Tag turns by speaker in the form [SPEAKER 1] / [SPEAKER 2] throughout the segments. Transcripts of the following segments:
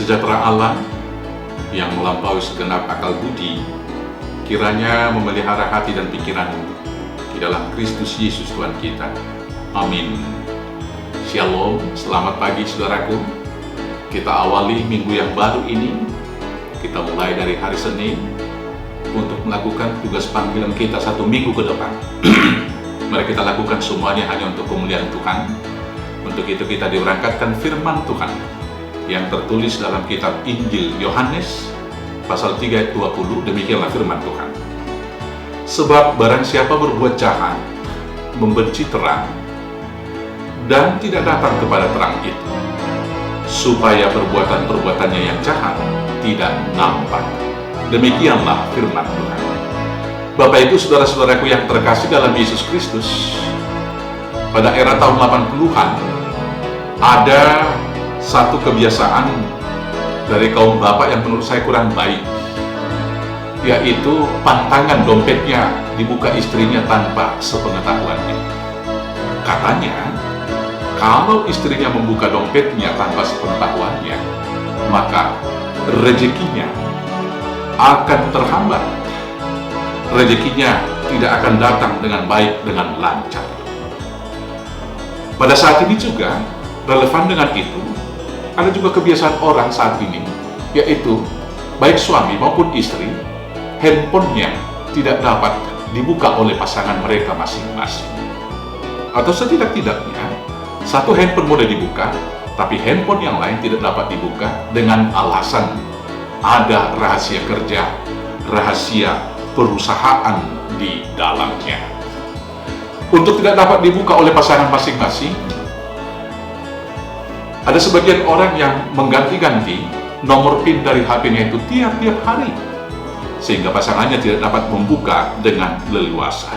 [SPEAKER 1] sejahtera Allah yang melampaui segenap akal budi, kiranya memelihara hati dan pikiranmu di dalam Kristus Yesus Tuhan kita. Amin. Shalom, selamat pagi saudaraku. Kita awali minggu yang baru ini. Kita mulai dari hari Senin untuk melakukan tugas panggilan kita satu minggu ke depan. Mari kita lakukan semuanya hanya untuk kemuliaan Tuhan. Untuk itu kita diberangkatkan firman Tuhan yang tertulis dalam kitab Injil Yohanes pasal 3 ayat 20. Demikianlah firman Tuhan. Sebab barang siapa berbuat jahat, membenci terang, dan tidak datang kepada terang itu, supaya perbuatan-perbuatannya yang jahat tidak nampak. Demikianlah firman Tuhan. Bapak Ibu, saudara-saudaraku yang terkasih dalam Yesus Kristus, pada era tahun 80-an, ada satu kebiasaan dari kaum bapak yang menurut saya kurang baik, yaitu pantangan dompetnya dibuka istrinya tanpa sepengetahuannya. Katanya, kalau istrinya membuka dompetnya tanpa sepengetahuannya, maka rezekinya akan terhambat. Rezekinya tidak akan datang dengan baik, dengan lancar. Pada saat ini juga, relevan dengan itu, ada juga kebiasaan orang saat ini, yaitu baik suami maupun istri, handphonenya tidak dapat dibuka oleh pasangan mereka masing-masing. Atau setidak-tidaknya, satu handphone boleh dibuka, tapi handphone yang lain tidak dapat dibuka dengan alasan ada rahasia kerja, rahasia perusahaan di dalamnya. Untuk tidak dapat dibuka oleh pasangan masing-masing, ada sebagian orang yang mengganti-ganti nomor PIN dari HP-nya itu tiap-tiap hari, sehingga pasangannya tidak dapat membuka dengan leluasa.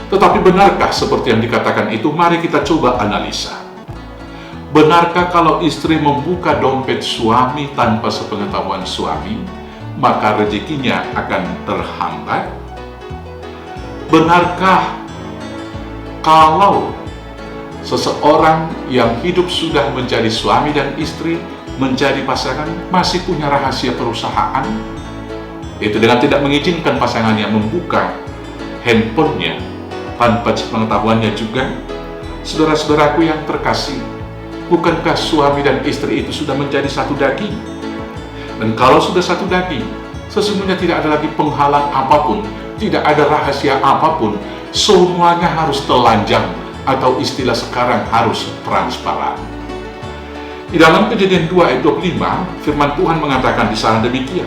[SPEAKER 1] Tetapi benarkah seperti yang dikatakan itu? Mari kita coba analisa. Benarkah kalau istri membuka dompet suami tanpa sepengetahuan suami, maka rezekinya akan terhambat? Benarkah kalau seseorang yang hidup sudah menjadi suami dan istri, menjadi pasangan, masih punya rahasia perusahaan, itu dengan tidak mengizinkan pasangannya membuka handphonenya tanpa sepengetahuannya juga? Saudara-saudaraku yang terkasih, bukankah suami dan istri itu sudah menjadi satu daging? Dan kalau sudah satu daging, sesungguhnya tidak ada lagi penghalang apapun, tidak ada rahasia apapun, semuanya harus telanjang, atau istilah sekarang harus transparan. Di dalam Kejadian 2 ayat 25, firman Tuhan mengatakan di sana demikian.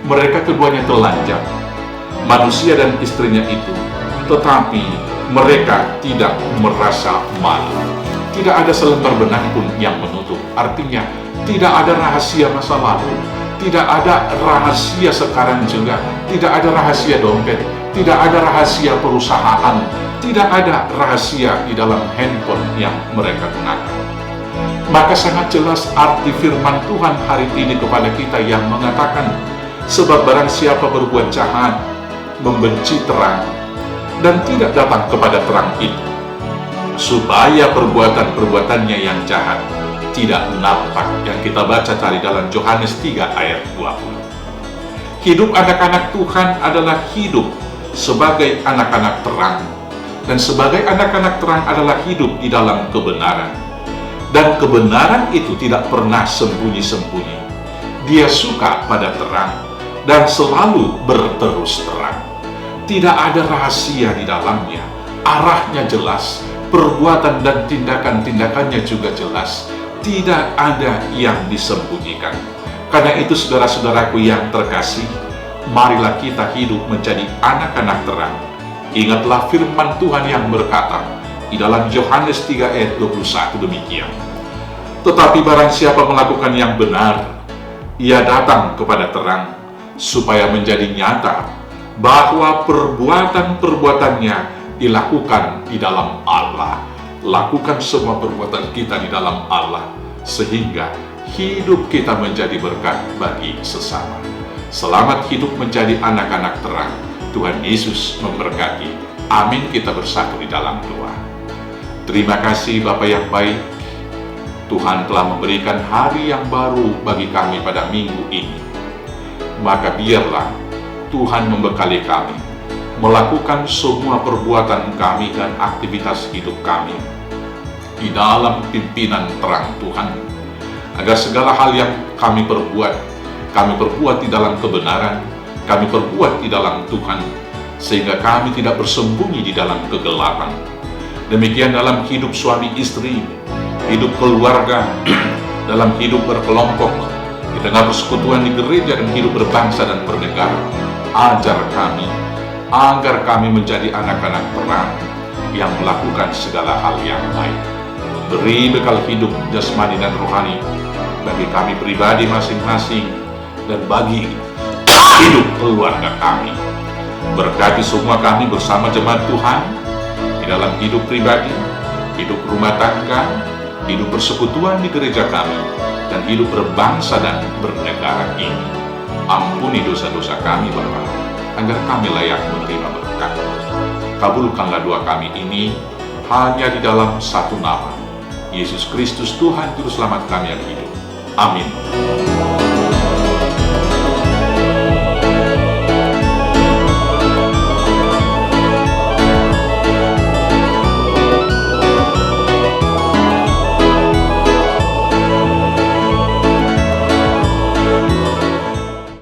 [SPEAKER 1] Mereka keduanya telanjang, manusia dan istrinya itu, tetapi mereka tidak merasa malu. Tidak ada selembar benang pun yang menutup. Artinya, tidak ada rahasia masa lalu, tidak ada rahasia sekarang juga, tidak ada rahasia dompet, tidak ada rahasia perusahaan, tidak ada rahasia di dalam handphone yang mereka gunakan. Maka sangat jelas arti firman Tuhan hari ini kepada kita yang mengatakan, sebab barang siapa berbuat jahat, membenci terang, dan tidak datang kepada terang itu, supaya perbuatan-perbuatannya yang jahat tidak nampak. Yang kita baca tadi dalam Yohanes 3 ayat 20. Hidup anak-anak Tuhan adalah hidup sebagai anak-anak terang. Dan sebagai anak-anak terang adalah hidup di dalam kebenaran. Dan kebenaran itu tidak pernah sembunyi-sembunyi. Dia suka pada terang dan selalu berterus terang. Tidak ada rahasia di dalamnya. Arahnya jelas, perbuatan dan tindakan-tindakannya juga jelas. Tidak ada yang disembunyikan. Karena itu saudara-saudaraku yang terkasih, marilah kita hidup menjadi anak-anak terang. Ingatlah firman Tuhan yang berkata di dalam Yohanes 3 ayat 21 demikian. Tetapi barang siapa melakukan yang benar, ia datang kepada terang, supaya menjadi nyata bahwa perbuatan-perbuatannya dilakukan di dalam Allah. Lakukan semua perbuatan kita di dalam Allah, sehingga hidup kita menjadi berkat bagi sesama. Selamat hidup menjadi anak-anak terang. Tuhan Yesus memberkati. Amin. Kita bersatu di dalam doa. Terima kasih Bapa yang baik. Tuhan telah memberikan hari yang baru bagi kami pada minggu ini. Maka biarlah Tuhan membekali kami, melakukan semua perbuatan kami dan aktivitas hidup kami di dalam pimpinan terang Tuhan, agar segala hal yang kami perbuat di dalam kebenaran, kami perbuat di dalam Tuhan, sehingga kami tidak bersembunyi di dalam kegelapan. Demikian dalam hidup suami istri, hidup keluarga, dalam hidup berkelompok, di tengah persekutuan di gereja dan hidup berbangsa dan bernegara. Ajar kami, agar kami menjadi anak-anak terang yang melakukan segala hal yang baik. Beri bekal hidup jasmani dan rohani bagi kami pribadi masing-masing dan bagi hidup keluarga kami. Berkati semua kami bersama jemaat Tuhan di dalam hidup pribadi, hidup rumah tangga, hidup persekutuan di gereja kami, dan hidup berbangsa dan bernegara ini. Ampuni dosa-dosa kami Bapa, agar kami layak menerima berkat. Kabulkanlah doa kami ini hanya di dalam satu nama, Yesus Kristus Tuhan Juru Selamat kami yang hidup. Amin.